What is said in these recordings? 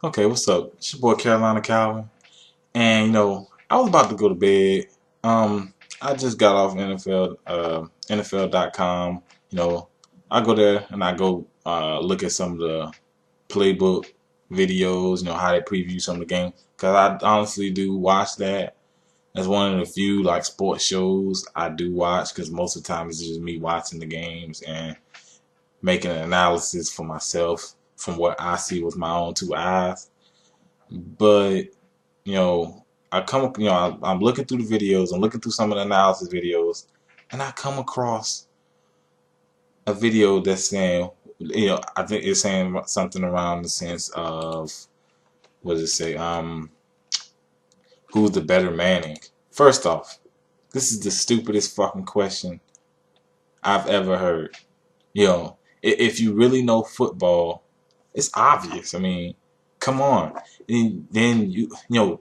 Okay, what's up? It's your boy Carolina Calvin. And I was about to go to bed. I just got off NFL.com. You know, I go there and I go look at some of the playbook videos, how they preview some of the game. Cause I honestly do watch that. That's one of the few like sports shows I do watch because most of the time it's just me watching the games and making an analysis for myself from what I see with my own two eyes. But you know, I'm looking through the videos, I'm looking through some of the analysis videos, and I come across a video that's saying, I think it's saying something around the sense of, what does it say? Who's the better Manning? First off, this is the stupidest fucking question I've ever heard. If you really know football, it's obvious. I mean, come on. And then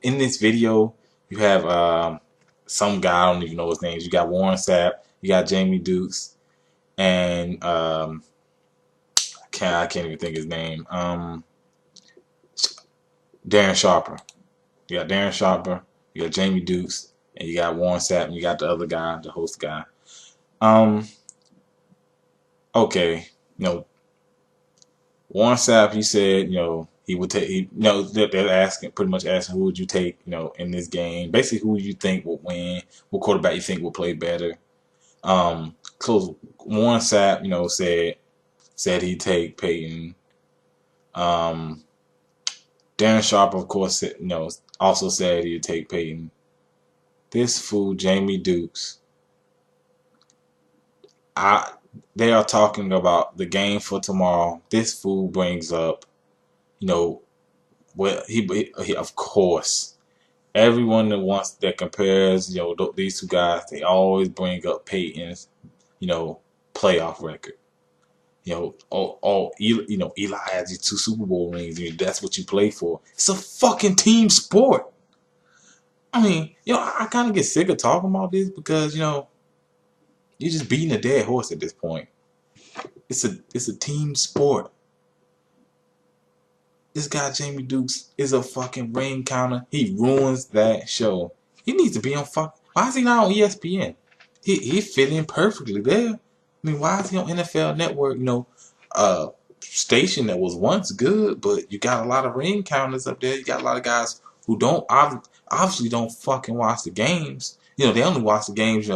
in this video, you have some guy, I don't even know his name. You got Warren Sapp, you got Jamie Dukes, and I can't even think his name. Darren Sharper. You got Darren Sharper, you got Jamie Dukes, and you got Warren Sapp, and you got the other guy, the host guy. Um, okay, Warren Sapp, he said, he would take, they're asking, pretty much asking, who would you take, in this game? Basically, who you think will win, what quarterback you think will play better. So Warren Sapp, said he'd take Peyton. Um, Darren Sharp, of course, also said he'd take Peyton. This fool, Jamie Dukes, I, they are talking about the game for tomorrow. This fool brings up, you know, well, he of course. Everyone that compares, these two guys, they always bring up Peyton's, you know, playoff record. Eli has these two Super Bowl rings, and that's what you play for. It's a fucking team sport. I mean, I kind of get sick of talking about this because, you're just beating a dead horse at this point. It's a team sport. This guy Jamie Dukes is a fucking ring counter. He ruins that show. He needs to be on Why is he not on ESPN? He fit in perfectly there. I mean, why is he on NFL Network? Station that was once good, but you got a lot of ring counters up there. You got a lot of guys who obviously don't fucking watch the games. They only watch the games.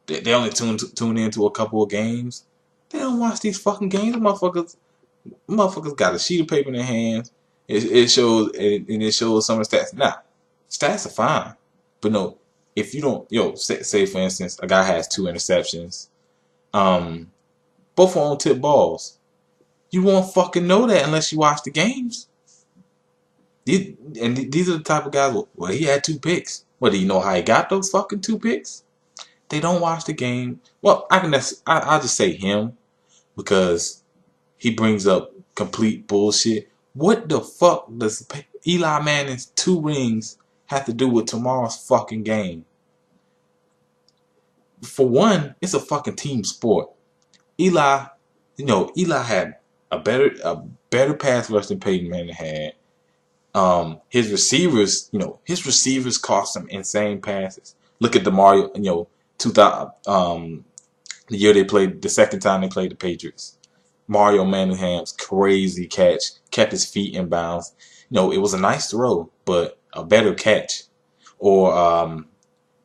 They only tune into a couple of games. They don't watch these fucking games, motherfuckers got a sheet of paper in their hands. It shows and it shows some of the stats. Now, stats are fine, but no, if you don't, say for instance, a guy has two interceptions, um, both are on tip balls. You won't fucking know that unless you watch the games. These are the type of guys. Well, he had two picks. Well, do you know how he got those fucking two picks? They don't watch the game. Well, I'll just say him because he brings up complete bullshit. What the fuck does Eli Manning's two rings have to do with tomorrow's fucking game? For one, it's a fucking team sport. Eli had a better pass rush than Peyton Manning had. His receivers cost him insane passes. Look at the Mario, 2000, the year they played, the second time they played the Patriots. Mario Manningham's crazy catch kept his feet in bounds. It was a nice throw, but a better catch. Or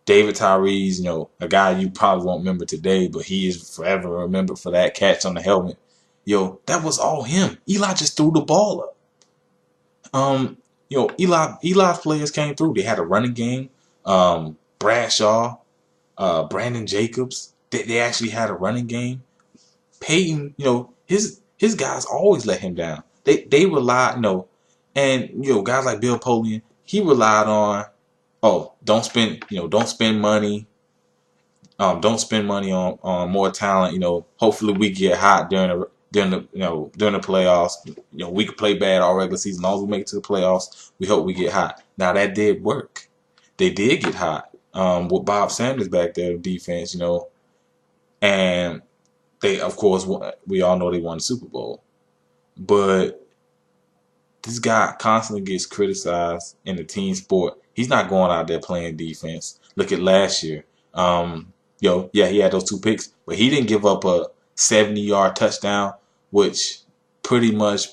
David Tyree, a guy you probably won't remember today, but he is forever remembered for that catch on the helmet. That was all him. Eli just threw the ball up. Eli's players came through. They had a running game. Bradshaw, Brandon Jacobs. They actually had a running game. Peyton, his guys always let him down. They relied, and guys like Bill Polian, he relied on, don't spend money, don't spend money on more talent. Hopefully we get hot during the playoffs. We could play bad all regular season. As long as we make it to the playoffs, we hope we get hot. Now that did work. They did get hot. With Bob Sanders back there, defense, and they, of course, we all know they won the Super Bowl. But this guy constantly gets criticized in the team sport. He's not going out there playing defense. Look at last year. Yeah, he had those 2 picks, but he didn't give up a 70-yard touchdown, which pretty much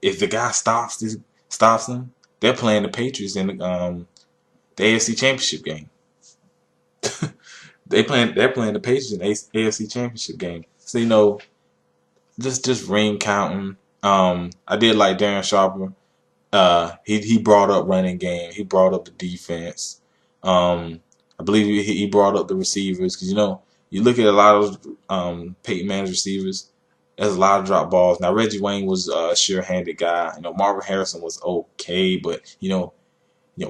if the guy stops him, they're playing the Patriots in the AFC Championship game. They're playing the Patriots in the AFC Championship game. So just ring counting. I did like Darren Sharper. He brought up running game. He brought up the defense. I believe he brought up the receivers because you look at a lot of Peyton Manning's receivers. There's a lot of drop balls. Now Reggie Wayne was a sure-handed guy. Marvin Harrison was okay, but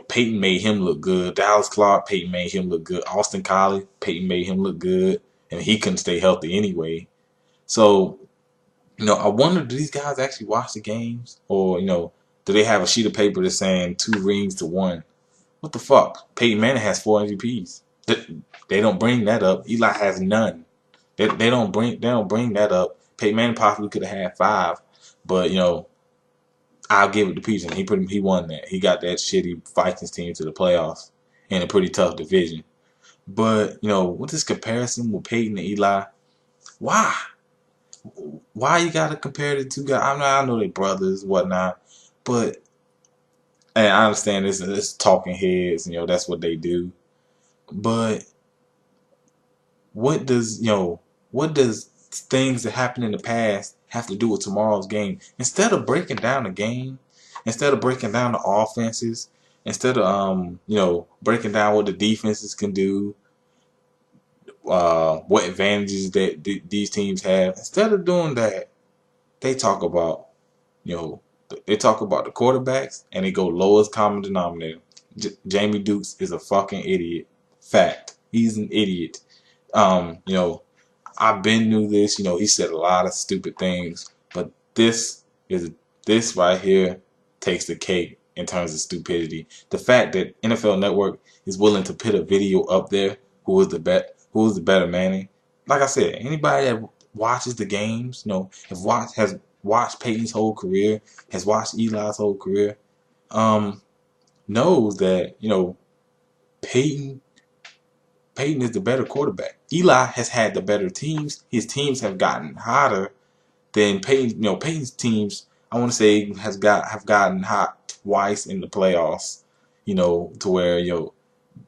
Peyton made him look good. Dallas Clark, Peyton made him look good. Austin Collie, Peyton made him look good, and he couldn't stay healthy anyway. So I wonder, do these guys actually watch the games, or do they have a sheet of paper that's saying 2 rings to 1? What the fuck? Peyton Manning has 4 MVPs. They don't bring that up. Eli has none. They don't bring that up. Peyton Manning possibly could have had 5, but I'll give it to Peterson. He won that. He got that shitty Vikings team to the playoffs in a pretty tough division. But with this comparison with Peyton and Eli, why? Why you gotta compare the 2 guys? I know they're brothers, whatnot, and I understand this talking heads. That's what they do. But what does things that happened in the past have to do with tomorrow's game? Instead of breaking down the game, instead of breaking down the offenses, instead of breaking down what the defenses can do, what advantages that these teams have, instead of doing that, they talk about the quarterbacks, and they go lowest common denominator. Jamie Dukes is a fucking idiot. Fact. He's an idiot. I've been knew this. He said a lot of stupid things, but this right here takes the cake in terms of stupidity. The fact that NFL Network is willing to put a video up there who is the better Manning. Like I said, anybody that watches the games, has watched Peyton's whole career, has watched Eli's whole career, knows that Peyton is the better quarterback. Eli has had the better teams. His teams have gotten hotter than Peyton. Peyton's teams, I want to say, have gotten hot twice in the playoffs. To where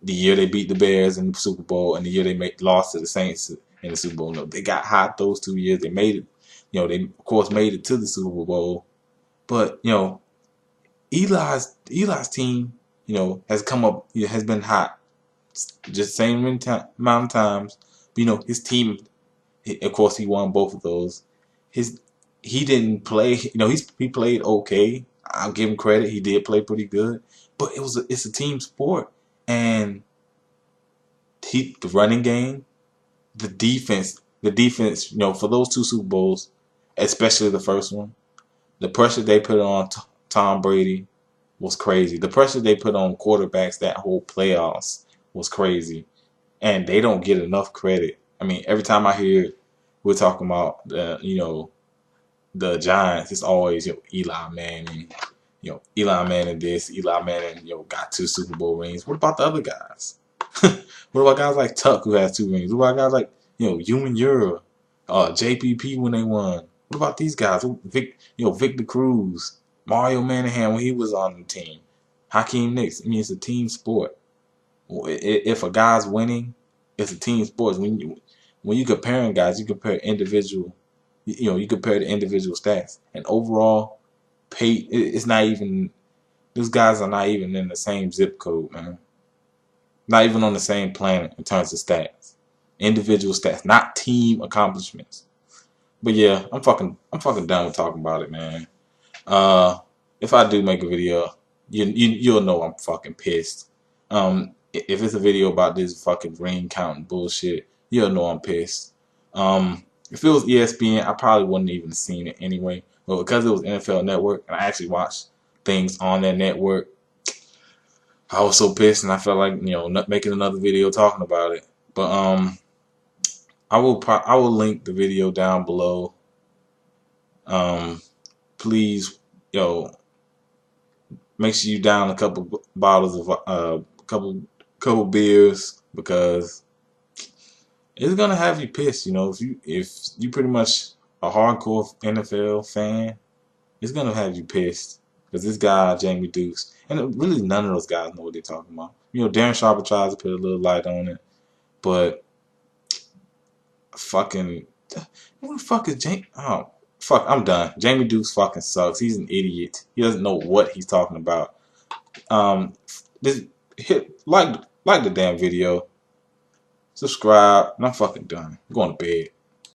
the year they beat the Bears in the Super Bowl and the year they lost to the Saints in the Super Bowl. They got hot those 2 years. They made it. They of course made it to the Super Bowl. But Eli's team, has come up, has been hot, just same amount of times. But his team, of course, he won both of those. He didn't play. He played okay. I'll give him credit. He did play pretty good. But it's a team sport, and the running game, the defense. For those 2 Super Bowls, especially the first one, the pressure they put on Tom Brady was crazy. The pressure they put on quarterbacks that whole playoffs was crazy, and they don't get enough credit. Every time I hear we're talking about the Giants, it's always Eli Manning. Eli Manning this, Eli Manning got 2 Super Bowl rings. What about the other guys? What about guys like Tuck who has 2 rings? What about guys like Human Euro, JPP when they won? What about these guys? Victor Cruz, Mario Manahan when he was on the team, Hakeem Nicks. It's a team sport. If a guy's winning, it's a team sport. When you comparing guys, you compare individual. You compare the individual stats, and overall, it's not even. Those guys are not even in the same zip code, man. Not even on the same planet in terms of stats. Individual stats, not team accomplishments. But yeah, I'm fucking done with talking about it, man. If I do make a video, you'll know I'm fucking pissed. If it's a video about this fucking ring counting bullshit, you'll know I'm pissed. If it was ESPN, I probably wouldn't even have seen it anyway. But because it was NFL Network, and I actually watched things on that network, I was so pissed, and I felt like not making another video talking about it. But I will link the video down below. please, yo, make sure you down a couple bottles of couple beers, because it's gonna have you pissed. You know, if you pretty much a hardcore NFL fan, it's gonna have you pissed, because this guy Jamie Dukes, and really none of those guys know what they're talking about. You know, Darren Sharper tries to put a little light on it, but fucking, who the fuck is Jamie? Oh, fuck, I'm done. Jamie Dukes fucking sucks. He's an idiot. He doesn't know what he's talking about. This like the damn video, subscribe, and I'm fucking done. I'm going to bed.